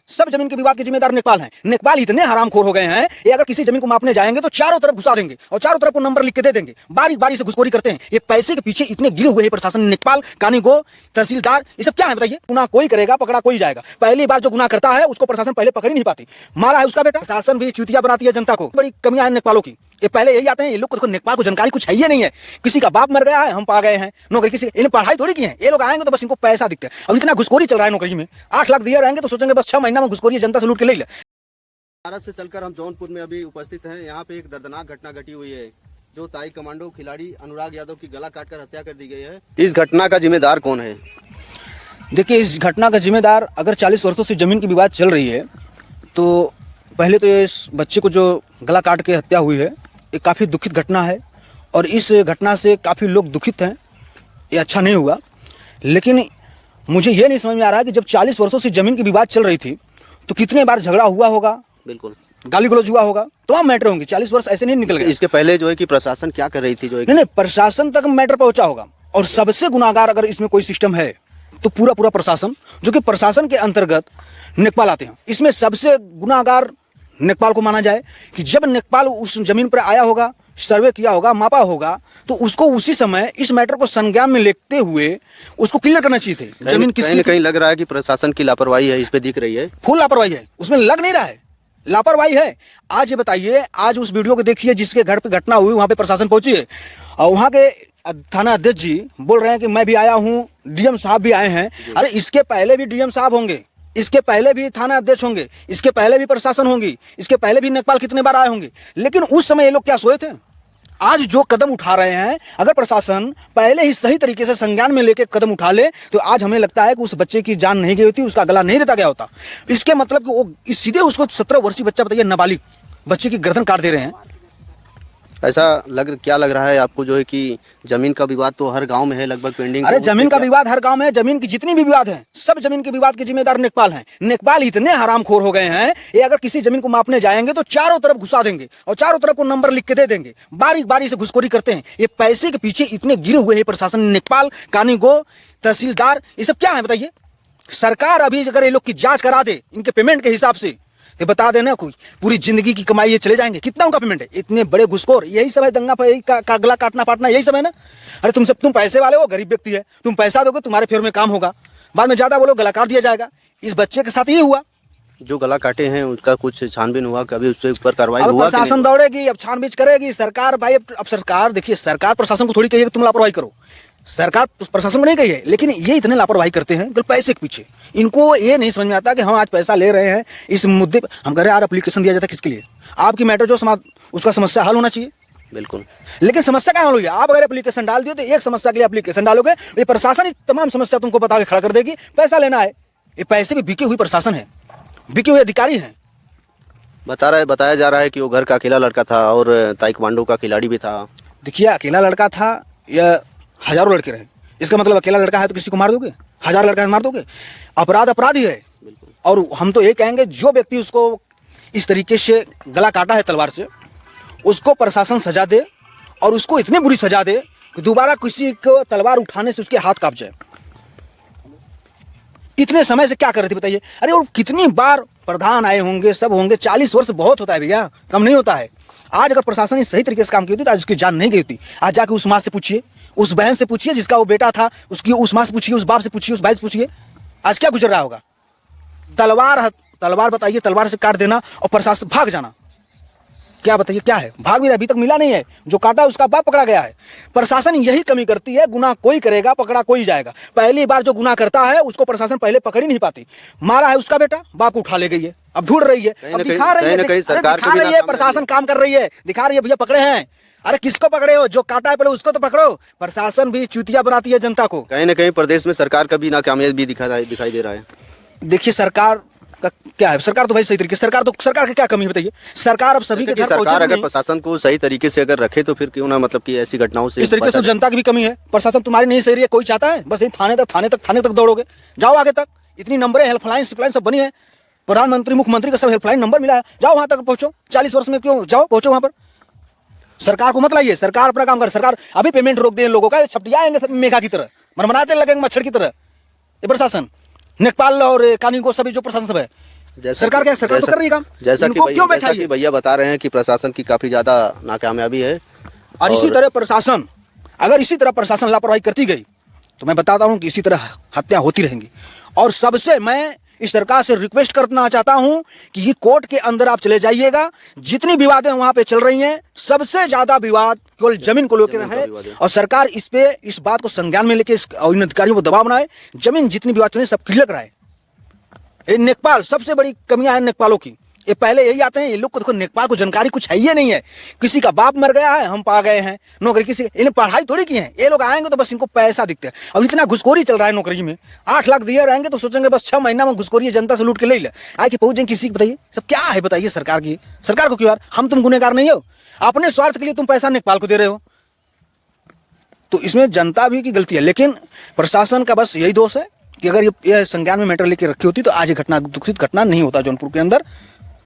सब जमीन के विवाद के जिम्मेदार नेकपाल हैं। नेकपाल इतने हरामखोर हो गए हैं, ये अगर किसी जमीन को मापने जाएंगे तो चारों तरफ घुसा देंगे और चारों तरफ को नंबर लिख के दे देंगे। बारी बारी से घुसखोरी करते हैं। ये पैसे के पीछे इतने गिरे हुए हैं प्रशासन, नेकपाल, कानूनगो, तहसीलदार, ये सब क्या है बताइए। गुनाह कोई करेगा पकड़ा कोई जाएगा। पहली बार जो गुनाह करता है उसको प्रशासन पहले पकड़ ही नहीं पाती, मारा है उसका बेटा। प्रशासन भी चूतिया बनाती है जनता को। बड़ी कमियां हैं नेकपालों की। ये पहले यही आते हैं, ये लोग को नेकपाल को जानकारी कुछ है ही नहीं है। किसी का बाप मर गया है, हम पा गए हैं नौकरी, किसी इन्हें पढ़ाई थोड़ी की है। ये लोग आएंगे तो बस इनको पैसा दिखता है। अब इतना घुसखोरी चल रहा है नौकरी में, 8 लाख दिए रहेंगे तो सोचेंगे बस 6 महीना में घुसखोरी जनता से लूट के ले ले। भारत से चलकर हम जौनपुर में अभी उपस्थित हैं। यहाँ पे एक दर्दनाक घटना घटी हुई है, जो ताई कमांडो खिलाड़ी अनुराग यादव की गला काटकर हत्या कर दी गई है। इस घटना का जिम्मेदार कौन है? देखिए, इस घटना का जिम्मेदार, अगर 40 वर्षों से जमीन की विवाद चल रही है तो पहले तो इस बच्चे को जो गला काट के हत्या हुई है, ये काफ़ी दुखित घटना है और इस घटना से काफ़ी लोग दुखित हैं। ये अच्छा नहीं हुआ। लेकिन मुझे ये नहीं समझ में आ रहा है कि जब 40 वर्षों से ज़मीन की विवाद चल रही थी तो कितने बार झगड़ा हुआ होगा, बिल्कुल गाली गलौज हुआ होगा, तमाम मैटर होंगे। 40 वर्ष ऐसे नहीं निकल गए। इसके पहले जो है कि प्रशासन क्या कर रही थी, जो है नहीं, प्रशासन तक मैटर पहुंचा होगा। और सबसे गुनाहगार अगर इसमें कोई सिस्टम है तो पूरा प्रशासन, जो कि प्रशासन के अंतर्गत नेकपाल आते हैं। इसमें सबसे गुनाहगार नेकपाल को माना जाए कि जब नेकपाल उस जमीन पर आया होगा, सर्वे किया होगा, मापा होगा, तो उसको उसी समय इस मैटर को संज्ञान में लेते हुए उसको क्लियर करना चाहिए थे। जमीन किसकी? कहीं लग रहा है कि प्रशासन की लापरवाही है, इस पे दिख रही है। फुल लापरवाही है, उसमें लग नहीं रहा है, लापरवाही है। आज ये बताइए, आज उस वीडियो को देखिए जिसके घर पे घटना हुई, वहाँ पे प्रशासन पहुंची है और वहाँ के थाना अध्यक्ष जी बोल रहे हैं कि मैं भी आया हूँ, डीएम साहब भी आए हैं। अरे इसके पहले भी डीएम साहब होंगे, इसके पहले भी थाना अध्यक्ष होंगे, इसके पहले भी प्रशासन होंगी, इसके पहले भी नेकपाल कितने बार आए होंगे। लेकिन उस समय ये लोग क्या सोए थे? आज जो कदम उठा रहे हैं, अगर प्रशासन पहले ही सही तरीके से संज्ञान में लेके कदम उठा ले तो आज हमें लगता है कि उस बच्चे की जान नहीं गई होती, उसका गला नहीं रेता गया होता। इसके मतलब कि वो सीधे उसको 17 वर्षीय बच्चा, बताइए नाबालिग बच्चे की गर्दन काट दे रहे हैं। ऐसा क्या लग रहा है आपको, जो है कि जमीन का विवाद तो हर गांव में है लगभग पेंडिंग? अरे जमीन का विवाद हर गांव में है। जमीन की जितनी भी विवाद है, सब जमीन के विवाद के जिम्मेदार नेकपाल हैं। नेकपाल इतने हरामखोर हो गए हैं, ये अगर किसी जमीन को मापने जाएंगे तो चारों तरफ घुसा देंगे और चारों तरफ को नंबर लिख के दे देंगे। बारी बारी से घुसखोरी करते हैं। ये पैसे के पीछे इतने गिरे हुए हैं प्रशासन, नेकपाल, कानूनगो, तहसीलदार, ये सब क्या है बताइए। सरकार अभी अगर ये लोग की जांच करा दे इनके पेमेंट के हिसाब से, ये बता देना कोई पूरी जिंदगी की कमाई ये चले जाएंगे। कितना उनका पेमेंट है? इतने बड़े घुसखोर, यही सब है दंगा का गला काटना पाटना, यही सब है ना। अरे तुम पैसे वाले हो, गरीब व्यक्ति है, तुम पैसा दोगे तुम्हारे फेवर में काम होगा, बाद में ज्यादा बोलो गला काट दिया जाएगा। इस बच्चे के साथ ये हुआ। जो गला काटे हैं उसका कुछ छानबीन हुआ, कभी उसके ऊपर कार्रवाई हुआ? हुआ? प्रशासन दौड़ेगी, अब छानबीन करेगी सरकार। भाई अब सरकार, देखिए सरकार प्रशासन को थोड़ी कहिए तुम लापरवाही करो, सरकार प्रशासन को नहीं कही है। लेकिन ये इतने लापरवाही करते हैं पैसे के पीछे। इनको ये नहीं समझ में आता कि हम आज पैसा ले रहे हैं इस मुद्दे पर। हम कह रहे हैं यार एप्लीकेशन दिया जाता है किसके लिए? आपकी मैटर जो उसका समस्या हल होना चाहिए। बिल्कुल, लेकिन समस्या क्या हल हुई? आप अगर एप्लीकेशन डाल दियो तो एक समस्या के लिए एप्लीकेशन डालोगे, ये प्रशासन तमाम समस्या तुमको बता के खड़ा कर देगी। पैसा लेना है, ये पैसे भी बिके हुई प्रशासन है, बिके हुए अधिकारी हैं। बताया जा रहा है कि वो घर का अकेला लड़का था और ताइक्वांडो का खिलाड़ी भी था। देखिए, अकेला लड़का था या हजारों लड़के रहे, इसका मतलब अकेला लड़का है तो किसी को मार दोगे? 1000 लड़का है मार दोगे? अपराध अपराध ही है। और हम तो ये कहेंगे जो व्यक्ति उसको इस तरीके से गला काटा है तलवार से, उसको प्रशासन सजा दे और उसको इतनी बुरी सजा दे कि दोबारा किसी को तलवार उठाने से उसके हाथ कांप जाए। इतने समय से क्या कर रहे थे बताइए? अरे और कितनी बार प्रधान आए होंगे, सब होंगे। 40 वर्ष बहुत होता है भैया, कम नहीं होता है। आज अगर प्रशासन सही तरीके से काम की होती तो आज उसकी जान नहीं गई होती। आज जाके उस माँ से पूछिए, उस बहन से पूछिए जिसका वो बेटा था, उसकी उस माँ से पूछिए, उस बाप से पूछिए, उस भाई से पूछिए, आज क्या गुजर रहा होगा। तलवार बताइए, तलवार से काट देना और प्रशासन भाग जाना, क्या बताइए क्या है? भाग भी रहा, अभी तक मिला नहीं है। जो काटा उसका बाप पकड़ा गया है। प्रशासन यही कमी करती है, गुनाह कोई करेगा पकड़ा कोई जाएगा। पहली बार जो गुनाह करता है उसको प्रशासन पहले पकड़ ही नहीं पाती। मारा है उसका बेटा, बाप को उठा ले गई है, अब ढूंढ रही है, अब दिखा रही है, प्रशासन काम कर रही है, दिखा रही है भैया पकड़े हैं। अरे किसको पकड़े हो? जो काटा है पहले उसको तो पकड़ो। प्रशासन भी चूतिया बनाती है जनता को। कहीं ना कहीं प्रदेश में सरकार का भी नाकामयाबी भी दिखाई दे रहा है। देखिए सरकार का क्या है, सरकार तो भाई सही तरीके, सरकार की क्या कमी बताइए? सरकार अब सभी के घर पहुंचे। सरकार अगर प्रशासन को सही तरीके से अगर रखे तो फिर क्यों ना, मतलब कि ऐसी घटनाओं से इस तरीके से जनता की भी कमी है। प्रशासन तुम्हारी नहीं सही रही है, कोई चाहता है बस थाने तक दौड़ोगे, जाओ आगे तक। इतनी नंबरें, हेल्पलाइन सब बनी है, प्रधानमंत्री मुख्यमंत्री का सब हेल्पलाइन नंबर मिला है, जाओ वहां तक पहुंचो। 40 वर्ष में क्यों जाओ, पहुंचो वहां पर। सरकार को मत लाइए, सरकार अपना काम कर। सरकार अभी पेमेंट रोक दे लोगों का, छपटियाएंगे मेघा की तरह, मनमनाते लगेंगे मच्छर की तरह। ये प्रशासन, नेकपाल और कानून को सभी जो प्रशासन सब है, सरकार क्या, सरकार तो कर रही है काम, जैसा इनको क्यों कि बैठाइए? भैया बता रहे हैं कि प्रशासन की काफी ज्यादा नाकामयाबी है। और इसी तरह प्रशासन, अगर इसी तरह प्रशासन लापरवाही करती गई तो मैं बताता हूं कि इसी तरह हत्या होती रहेंगी। और सबसे मैं इस सरकार से रिक्वेस्ट करना चाहता हूं कि ये कोर्ट के अंदर आप चले जाइएगा, जितनी विवादें वहां पे चल रही हैं, सबसे ज्यादा विवाद केवल जमीन को लेकर है। और सरकार इस बात को संज्ञान में लेके इन अधिकारियों को दबाव बनाए, जमीन जितनी विवाद चल रही सब क्लियर कराए। ये नेपाल सबसे बड़ी कमियां है नेपालों की, ये पहले यही आते हैं, ये लोग को देखो नेपाल को जानकारी कुछ है ही नहीं है। किसी का बाप मर गया है, हम पा गए हैं नौकरी, किसी इन्हें पढ़ाई थोड़ी की है। ये लोग आएंगे तो बस इनको पैसा दिखता है। और इतना घुसखोरी चल रहा है नौकरी में, 8 लाख दिए रहेंगे तो सोचेंगे बस 6 महीना में घुसखोरी जनता से लूट के ले आए कि पहुंचे किसी को। बताइए सब क्या है, बताइए सरकार की, सरकार को क्यों यार, हम तुम गुनहगार नहीं हो, अपने स्वार्थ के लिए तुम पैसा नेपाल को दे रहे हो। तो इसमें जनता भी की गलती है, लेकिन प्रशासन का बस यही दोष है कि अगर ये संज्ञान में मैटर लेके रखी होती तो आज ये घटना, दुखित घटना नहीं होता जौनपुर के अंदर।